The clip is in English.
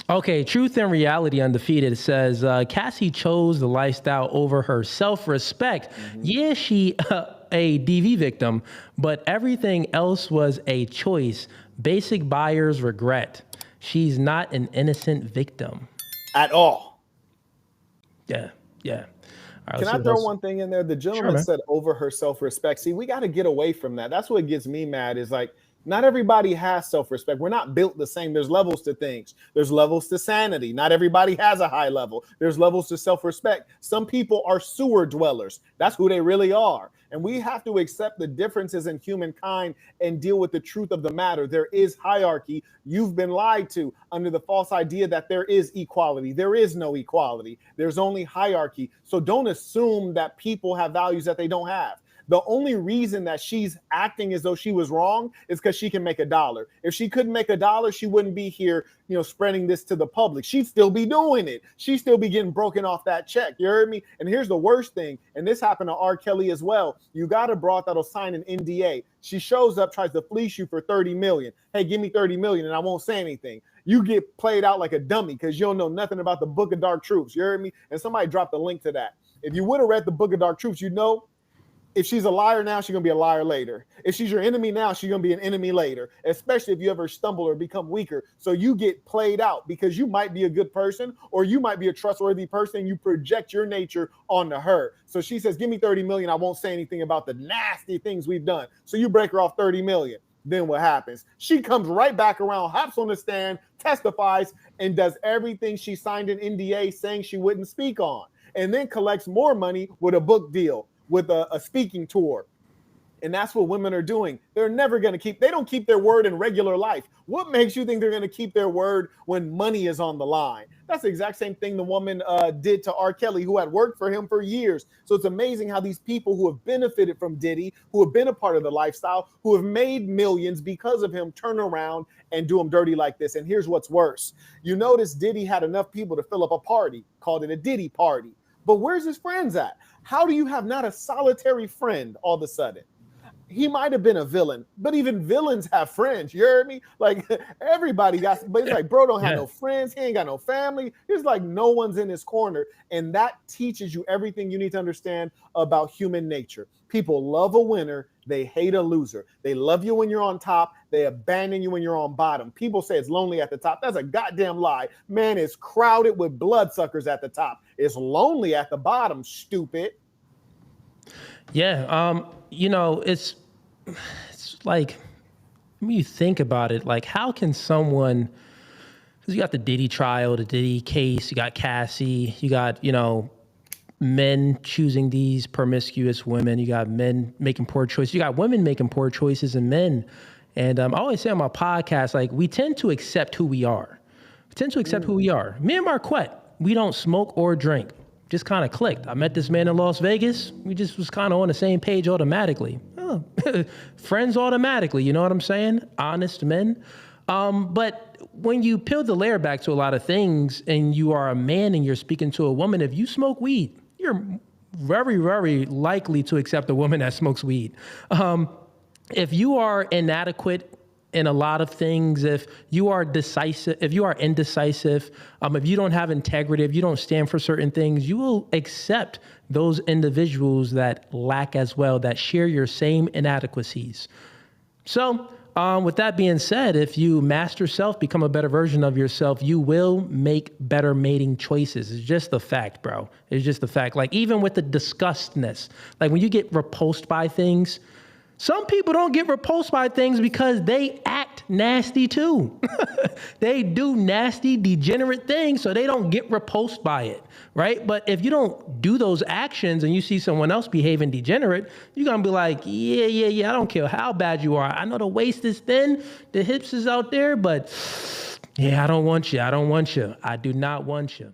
Okay, Truth and Reality Undefeated says Cassie chose the lifestyle over her self-respect. Yeah, she a DV victim, but everything else was a choice. Basic buyer's regret. She's not an innocent victim. At all. Yeah. All right, Can I throw one thing in there? The gentleman said over her self-respect. See, we got to get away from that. That's what gets me mad is like, not everybody has self-respect. We're not built the same. There's levels to things. There's levels to sanity. Not everybody has a high level. There's levels to self-respect. Some people are sewer dwellers. That's who they really are. And we have to accept the differences in humankind and deal with the truth of the matter. There is hierarchy. You've been lied to under the false idea that there is equality. There is no equality. There's only hierarchy. So don't assume that people have values that they don't have. The only reason that she's acting as though she was wrong is because she can make $1. If she couldn't make $1, she wouldn't be here, spreading this to the public. She'd still be doing it. She'd still be getting broken off that check. You heard me? And here's the worst thing, and this happened to R. Kelly as well. You got a broad that'll sign an NDA. She shows up, tries to fleece you for $30 million. Hey, give me $30 million, and I won't say anything. You get played out like a dummy because you don't know nothing about the Book of Dark Truths. You heard me? And somebody dropped a link to that. If you would have read the Book of Dark Truths, if she's a liar now, she's going to be a liar later. If she's your enemy now, she's going to be an enemy later, especially if you ever stumble or become weaker. So you get played out because you might be a good person or you might be a trustworthy person. And you project your nature onto her. So she says, give me 30 million. I won't say anything about the nasty things we've done. So you break her off 30 million. Then what happens? She comes right back around, hops on the stand, testifies, and does everything she signed an NDA saying she wouldn't speak on, and then collects more money with a book deal, with a speaking tour. And that's what women are doing. They're never going to they don't keep their word in regular life. What makes you think they're going to keep their word when money is on the line? That's the exact same thing the woman did to R. Kelly, who had worked for him for years. So it's amazing how these people who have benefited from Diddy, who have been a part of the lifestyle, who have made millions because of him, turn around and do him dirty like this. And here's what's worse. You notice Diddy had enough people to fill up a party, called it a Diddy party. But where's his friends at? How do you have not a solitary friend all of a sudden? He might have been a villain, but even villains have friends. You heard me? Like everybody got, but it's like, bro, don't have no friends. He ain't got no family. It's like no one's in his corner. And that teaches you everything you need to understand about human nature. People love a winner. They hate a loser. They love you when you're on top. They abandon you when you're on bottom. People say it's lonely at the top. That's a goddamn lie. Man, it's crowded with bloodsuckers at the top. It's lonely at the bottom, stupid. Yeah. It's like, when you think about it, like how can someone, because you got the Diddy trial, the Diddy case, you got Cassie, you got, men choosing these promiscuous women, you got men making poor choices, you got women making poor choices and men. And I always say on my podcast, like we tend to accept who we are. Me and Marquette, we don't smoke or drink. Just kind of clicked. I met this man in Las Vegas. We just was kind of on the same page automatically. Oh, friends automatically, you know what I'm saying? Honest men. But when you peel the layer back to a lot of things and you are a man and you're speaking to a woman, if you smoke weed, you're very, very likely to accept a woman that smokes weed. If you are inadequate in a lot of things, if you are indecisive, if you don't have integrity, if you don't stand for certain things, you will accept those individuals that lack as well, that share your same inadequacies. So with that being said, if you master self, become a better version of yourself, you will make better mating choices. It's just a fact, bro. It's just a fact. Like even with the disgustness, like when you get repulsed by things, some people don't get repulsed by things because they act nasty too. They do nasty, degenerate things, so they don't get repulsed by it, right? But if you don't do those actions and you see someone else behaving degenerate, you're going to be like, yeah, I don't care how bad you are. I know the waist is thin, the hips is out there, but yeah, I don't want you. I do not want you.